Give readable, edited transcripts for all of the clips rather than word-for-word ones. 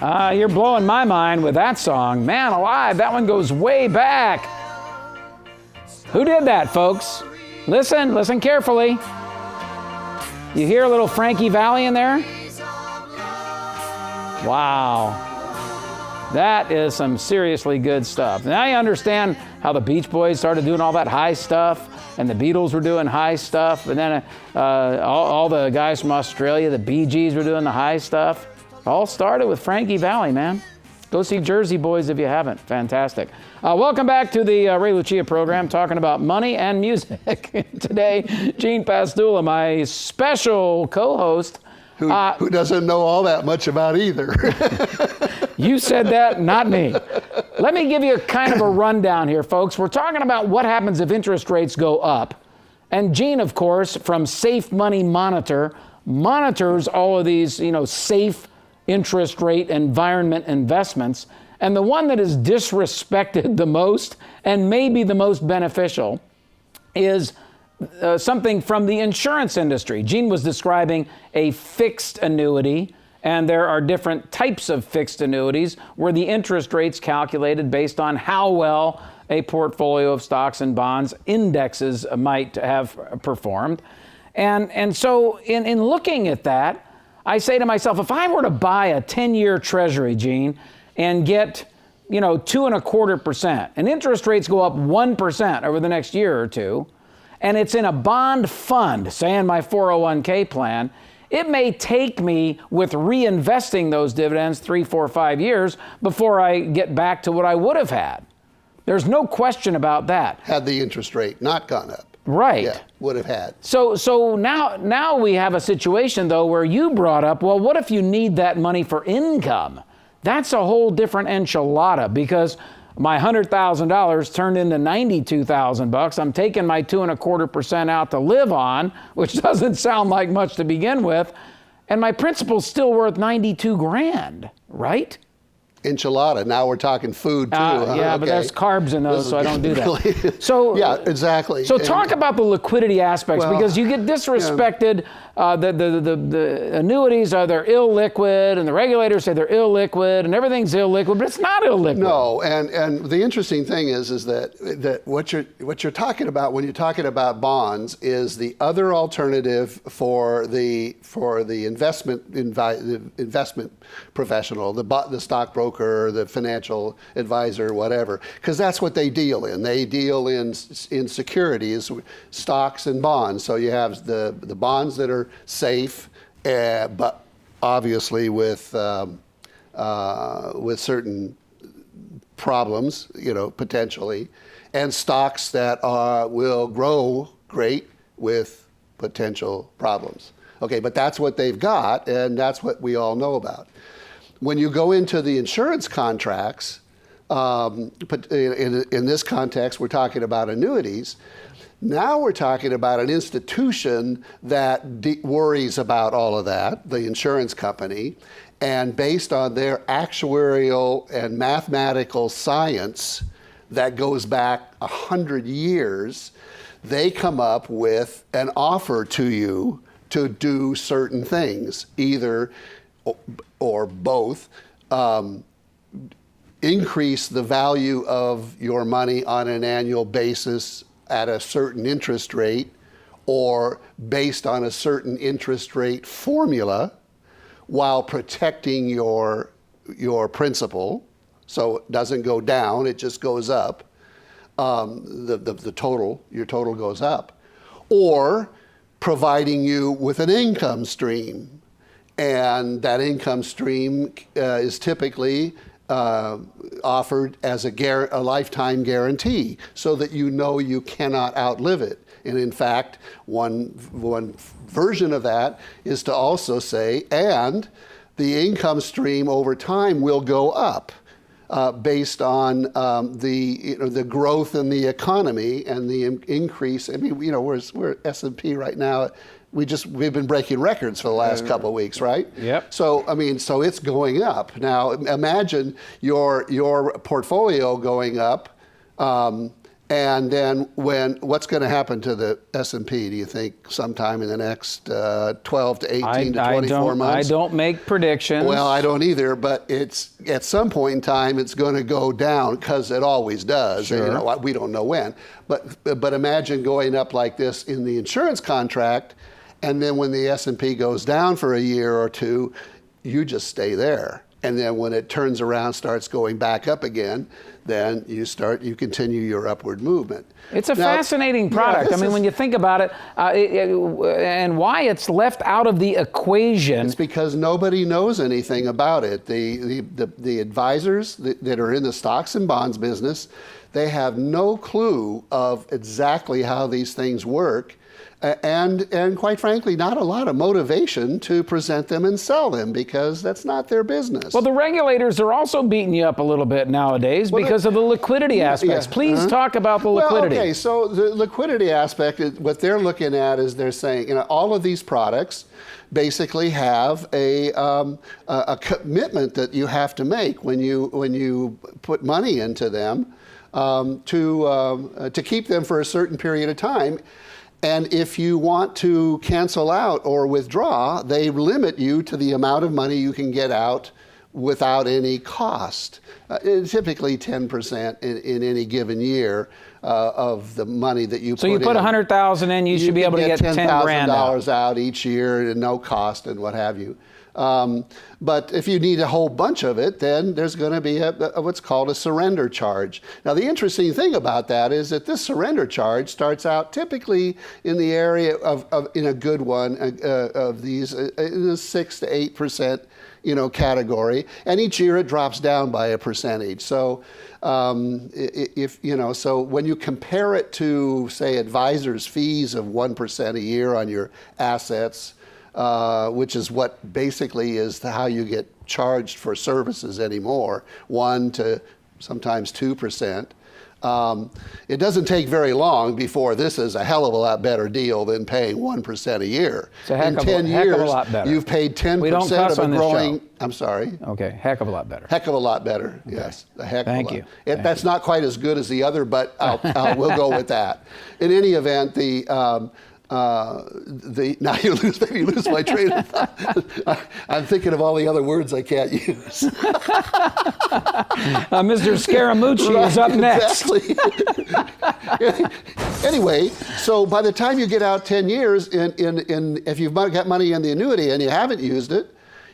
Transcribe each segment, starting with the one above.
You're blowing my mind with that song. Man alive, that one goes way back. Who did that, folks? Listen carefully. You hear a little Frankie Valli in there? Wow. That is some seriously good stuff. Now you understand how the Beach Boys started doing all that high stuff, and the Beatles were doing high stuff, and then all the guys from Australia, the Bee Gees, were doing the high stuff. All started with Frankie Valli, man. Go see Jersey Boys if you haven't. Fantastic. Welcome back to the Ray Lucia program, talking about money and music. Today, Gene Pastula, my special co-host. Who doesn't know all that much about either. You said that, not me. Let me give you kind of a rundown here, folks. We're talking about what happens if interest rates go up. And Gene, of course, from Safe Money Monitor, monitors all of these, safe interest rate environment investments. And the one that is disrespected the most and maybe the most beneficial is something from the insurance industry. Gene was describing a fixed annuity, and there are different types of fixed annuities where the interest rate's calculated based on how well a portfolio of stocks and bonds indexes might have performed. And so in looking at that, I say to myself, if I were to buy a 10-year treasury, Gene, and get 2.25%, and interest rates go up 1% over the next year or two, and it's in a bond fund, say in my 401k plan, it may take me with reinvesting those dividends 3, 4, 5 years before I get back to what I would have had. There's no question about that. Had the interest rate not gone up. Right. Yeah, would have had. So now we have a situation, though, where you brought up, well, what if you need that money for income? That's a whole different enchilada, because my $100,000 turned into $92,000. I'm taking my 2.25% out to live on, which doesn't sound like much to begin with, and my principal's still worth $92,000, right? Enchilada. Now we're talking food too. Yeah, okay. But there's carbs in those, so I don't do that. Really, so yeah, exactly. So talk about the liquidity aspects, because you get disrespected. Yeah. The annuities they're illiquid, and the regulators say they're illiquid, and everything's illiquid, but it's not illiquid. No, and the interesting thing is that what you're talking about when you're talking about bonds is the other alternative for the investment professional, the stockbroker, the financial advisor, whatever, because that's what they deal in. They deal in securities, stocks and bonds. So you have the bonds that are safe, but obviously with certain problems, potentially, and stocks that will grow great with potential problems. Okay, but that's what they've got, and that's what we all know about. When you go into the insurance contracts, but in this context, we're talking about annuities. Now we're talking about an institution that worries about all of that, the insurance company, and based on their actuarial and mathematical science that goes back 100 years, they come up with an offer to you to do certain things, either or both, increase the value of your money on an annual basis at a certain interest rate, or based on a certain interest rate formula, while protecting your principal, so it doesn't go down, it just goes up. Your total goes up, or providing you with an income stream, and that income stream is typically offered as a lifetime guarantee, so that you cannot outlive it. And in fact, one version of that is to also say, and the income stream over time will go up based on the growth in the economy and the increase. I mean, we're at S&P right now. We've been breaking records for the last couple of weeks, right? Yep. So so it's going up. Now imagine your portfolio going up And then what's going to happen to the S&P, do you think, sometime in the next 12 to 18 to 24 months? I don't make predictions. Well, I don't either, but it's at some point in time it's going to go down, because it always does. Sure. You know, we don't know when. But imagine going up like this in the insurance contract, and then when the S&P goes down for a year or two, you just stay there. And then when it turns around, starts going back up again, then you continue your upward movement. It's a fascinating product. I mean, when you think about it, and why it's left out of the equation. It's because nobody knows anything about it. The advisors that are in the stocks and bonds business, they have no clue of exactly how these things work. And quite frankly, not a lot of motivation to present them and sell them, because that's not their business. Well, the regulators are also beating you up a little bit nowadays because of the liquidity aspects. Please talk about the liquidity. Well, okay, so the liquidity aspect, what they're looking at is they're saying, you know, all of these products basically have a commitment that you have to make when you put money into them to keep them for a certain period of time. And if you want to cancel out or withdraw, they limit you to the amount of money you can get out without any cost. Typically 10% in any given year of the money that you put in. So you put $100,000 in, you should be able to get $10,000 out each year at no cost and what have you. But if you need a whole bunch of it, then there's going to be what's called a surrender charge. Now, the interesting thing about that is that this surrender charge starts out typically in the area in a good one of these, in the 6 to 8%, category, and each year it drops down by a percentage. So, so when you compare it to, say, advisors' fees of 1% a year on your assets, which is what basically is how you get charged for services anymore, 1 to sometimes 2%. It doesn't take very long before this is a hell of a lot better deal than paying 1% a year. In 10 years, you've paid 10% we don't cuss of a on this growing. show. I'm sorry. Okay, heck of a lot better. Heck of a lot better. Okay. Yes, a heck Thank of a you. lot. That's not quite as good as the other, but we'll go with that. In any event, now you lose my train of thought. I'm thinking of all the other words I can't use. Mr. Scaramucci is up next. Exactly. Anyway, so by the time you get out 10 years, if you've got money in the annuity and you haven't used it,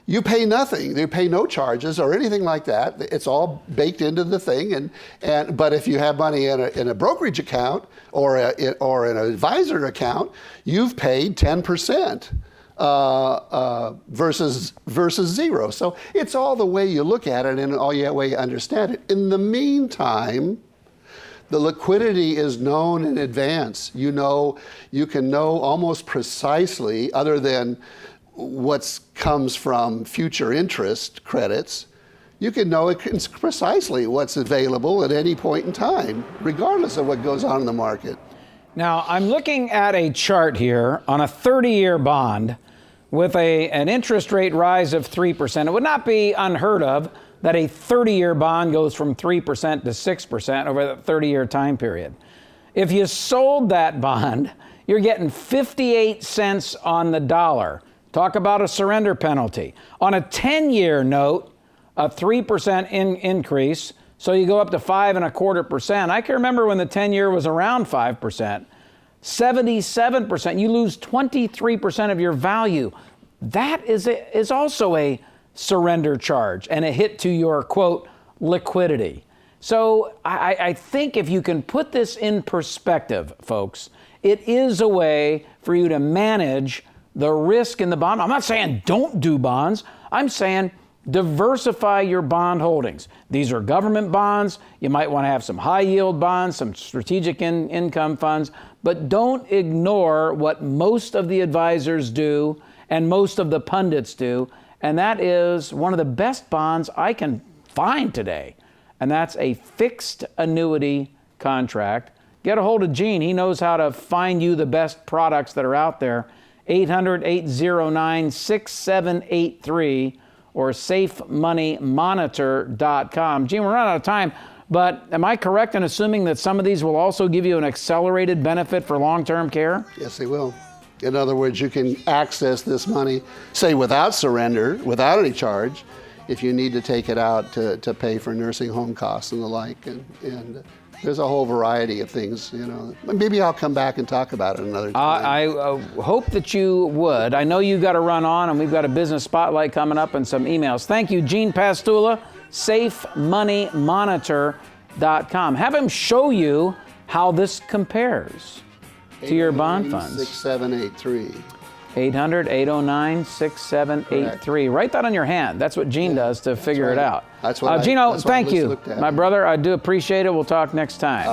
you pay nothing. You pay no charges or anything like that. It's all baked into the thing. But if you have money in a brokerage account or an advisor account, you've paid 10% versus zero. So it's all the way you look at it and all the way you understand it. In the meantime, the liquidity is known in advance. You can know almost precisely, other than what comes from future interest credits, you can know precisely what's available at any point in time, regardless of what goes on in the market. Now, I'm looking at a chart here on a 30-year bond with an interest rate rise of 3%. It would not be unheard of that a 30-year bond goes from 3% to 6% over that 30-year time period. If you sold that bond, you're getting 58 cents on the dollar. Talk about a surrender penalty. On a 10-year note, a 3% increase, so you go up to 5.25%. I can remember when the 10-year was around 5%. 77%, you lose 23% of your value. That is also a surrender charge and a hit to your, quote, liquidity. So I think if you can put this in perspective, folks, it is a way for you to manage the risk in the bond. I'm not saying don't do bonds. I'm saying diversify your bond holdings. These are government bonds. You might want to have some high yield bonds, some strategic income funds, but don't ignore what most of the advisors do and most of the pundits do. And that is one of the best bonds I can find today. And that's a fixed annuity contract. Get a hold of Gene. He knows how to find you the best products that are out there. 800-809-6783 or safemoneymonitor.com. Gene, we're running out of time, But am I correct in assuming that some of these will also give you an accelerated benefit for long-term care? Yes, they will. In other words, you can access this money, say without surrender, without any charge, if you need to take it out to pay for nursing home costs and the like. And there's a whole variety of things, you know. Maybe I'll come back and talk about it another time. I hope that you would. I know you got to run on, and we've got a business spotlight coming up and some emails. Thank you, Gene Pastula, SafeMoneyMonitor.com. Have him show you how this compares to your bond funds. 6783. 800-809-6783. Write that on your hand. That's what Gene does to figure it out. That's what Gino, that's what thank I you. looked at. My brother, I do appreciate it. We'll talk next time.